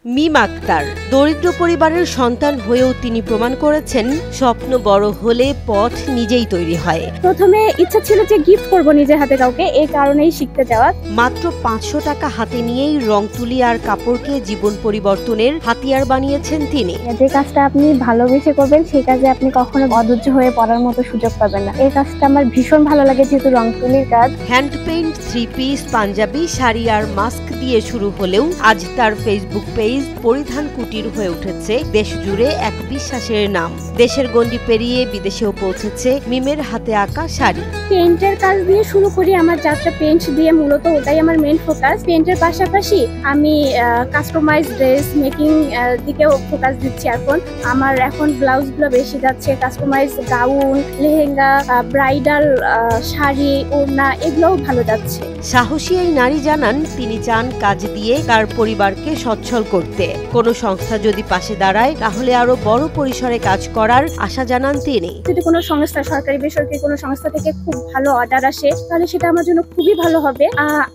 মিম আক্তার দরিদ্র পরিবারের সন্তান হয়েও তিনি প্রমাণ করেছেন স্বপ্ন বড় হলে পথ নিজেই তৈরি হয়। প্রথমে ইচ্ছা ছিল যে গিফট করব নিজের হাতে কাউকে, এই কারণেই শিখতে যাওয়া। মাত্র 500 টাকা হাতে নিয়েই রং তুলি আর কাপড়কে জীবন পরিবর্তনের হাতিয়ার বানিয়েছেন তিনি। যে কাজটা আপনি ভালোবেসে করবেন সেই কাজে আপনি কখনো অধৈর্য হয়ে পড়ার মতো সুযোগ পাবেন না। এই কাজটা আমার ভীষণ ভালো লাগে, যেহেতু রং তুলির কাজ। Hand paint, 3 piece, panjabi, sari আর মাস্ক দিয়ে শুরু হলেও আজ তার ফেসবুক পেজ পরিধান কুটির হয়ে উঠেছে দেশ জুড়ে এক বিশ্বাসের নাম। দেশের গণ্ডি পেরিয়ে বিদেশেও পৌঁছেছে মিমের হাতে আঁকা শাড়ি। পেইন্টের কাজ দিয়ে শুরু করি আমার যাত্রা, পেইন্ট দিয়ে মূলত ওটাই আমার মেইন ফোকাস। পেইন্টের পাশাপাশি আমি কাস্টমাইজ ড্রেস মেকিং দিকেও ফোকাস দিচ্ছি। এখন ব্লাউজগুলো বেশি যাচ্ছে, customise gown, lehenga, bridal sari, ওড়না, এগুলোও ভালো যাচ্ছে। সাহসী এই নারী জানান তিনি চান কাজ দিয়ে তার পরিবারকে সচ্ছল করতে। কোনো সংস্থা যদি পাশে দাঁড়ায় তাহলে আরো বড় পরিসরে কাজ করার আশা জানান তিনি। যদি কোনো সংস্থা, সরকারি বেসরকারি কোনো সংস্থা থেকে খুব ভালো অর্ডার আসে তাহলে সেটা আমার জন্য খুবই ভালো হবে।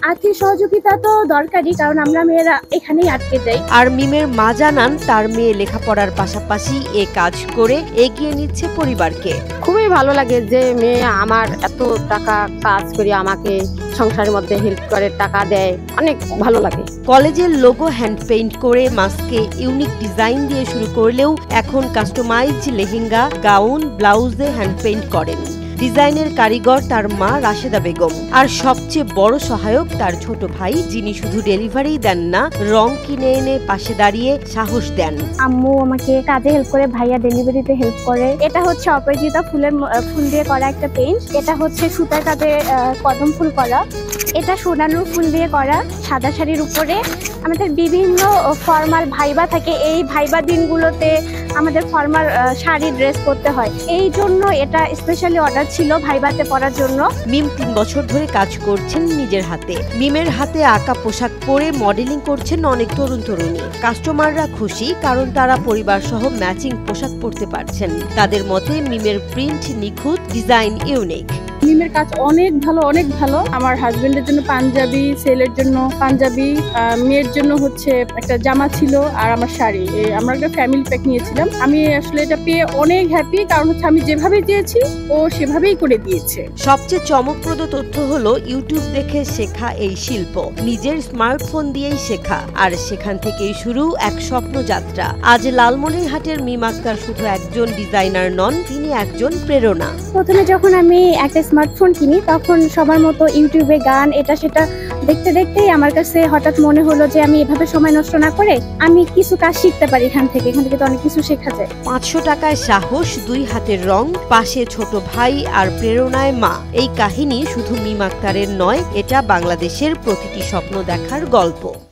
আর্থিক সহযোগিতা তো দরকারই, কারণ আমরা মেয়েরা এখানেই আটকে যাই। আর মিমের মা জানান তার মেয়ে লেখাপড়ার পাশাপাশি এ কাজ করে এগিয়ে নিচ্ছে পরিবারকে। খুবই ভালো লাগে যে মেয়ে আমার এত টাকা কাজ করে আমাকে সংসারের মধ্যে হেল্প করে, টাকা দেয়, অনেক ভালো লাগে। কলেজের লোগো হ্যান্ড পেইন্ট করে মাস্কে ইউনিক ডিজাইন দিয়ে শুরু করলেও এখন কাস্টমাইজ লেহেঙ্গা, গাউন, ব্লাউজে হ্যান্ড পেইন্ট করেন। ডিজাইনের কারিগর তার মা রাশেদা বেগম, আর সবচেয়ে বড় সহায়ক তার ছোট ভাই, যিনি শুধু ডেলিভারি দেন না, রং কিনে এনে পাশে দাঁড়িয়ে সাহস দেন। আম্মু আমাকে কাজে হেল্প করে, ভাইয়া ডেলিভারিতে হেল্প করে। এটা হচ্ছে অপরাজিতা ফুল দিয়ে করা একটা পেইন্ট। এটা হচ্ছে সুতার কাজে কদম ফুল করা। এটা সোনালু ফুল দিয়ে করা সাদা শাড়ির উপরে। আমাদের বিভিন্ন ফর্মাল ভাইবা থাকে, এই ভাইবা দিনগুলোতে আমাদের ফর্মাল শাড়ি ড্রেস করতে হয়, এই জন্য এটা স্পেশালি অর্ডার ছিল ভাইবাতে পরার জন্য। মিম 3 বছর ধরে কাজ করছেন নিজের হাতে। মিমের হাতে আঁকা পোশাক পরে মডেলিং করছেন অনেক তরুণী। কাস্টমাররা খুশি, কারণ তারা পরিবার সহ ম্যাচিং পোশাক পরতে পারছেন। তাদের মতে মিমের প্রিন্ট নিখুঁত, ডিজাইন ইউনিক। মিমের কাজ অনেক ভালো। আমার হাজবেন্ডের জন্য পাঞ্জাবি, ছেলের জন্য পাঞ্জাবি, মেয়ের জন্য হচ্ছে একটা জামা ছিল, আর আমার শাড়ি। আমরা একটা ফ্যামিলি প্যাক নিয়েছিলাম। আমি আসলে এটা পেয়ে অনেক হ্যাপি, কারণ হচ্ছে আমি যেভাবে চেয়েছি ও সেভাবেই করে দিয়েছে। সবচেয়ে চমকপ্রদ তথ্য হলো ইউটিউব দেখে শেখা এই শিল্প, নিজের স্মার্টফোন দিয়েই শেখা, আর সেখান থেকেই শুরু এক স্বপ্ন যাত্রা। আজ লালমনিরহাটের মিম আক্তার শুধু একজন ডিজাইনার নন, তিনি একজন প্রেরণা। প্রথমে যখন আমি একটা স্মার্টফোন কিনি তখন সবার মতো ইউটিউবে গান এটা সেটা দেখতেই আমার কাছে হঠাৎ মনে হলো যে আমি এভাবে সময় নষ্ট না করে আমি কিছু কাজ শিখতে পারি। এখান থেকে তো অনেক কিছু শেখা যায়। 500 টাকায় সাহস, 2 হাতের রং, পাশে ছোট ভাই আর প্রেরণায় মা। এই কাহিনী শুধু মিম আক্তারের নয়, এটা বাংলাদেশের প্রতিটি স্বপ্ন দেখার গল্প।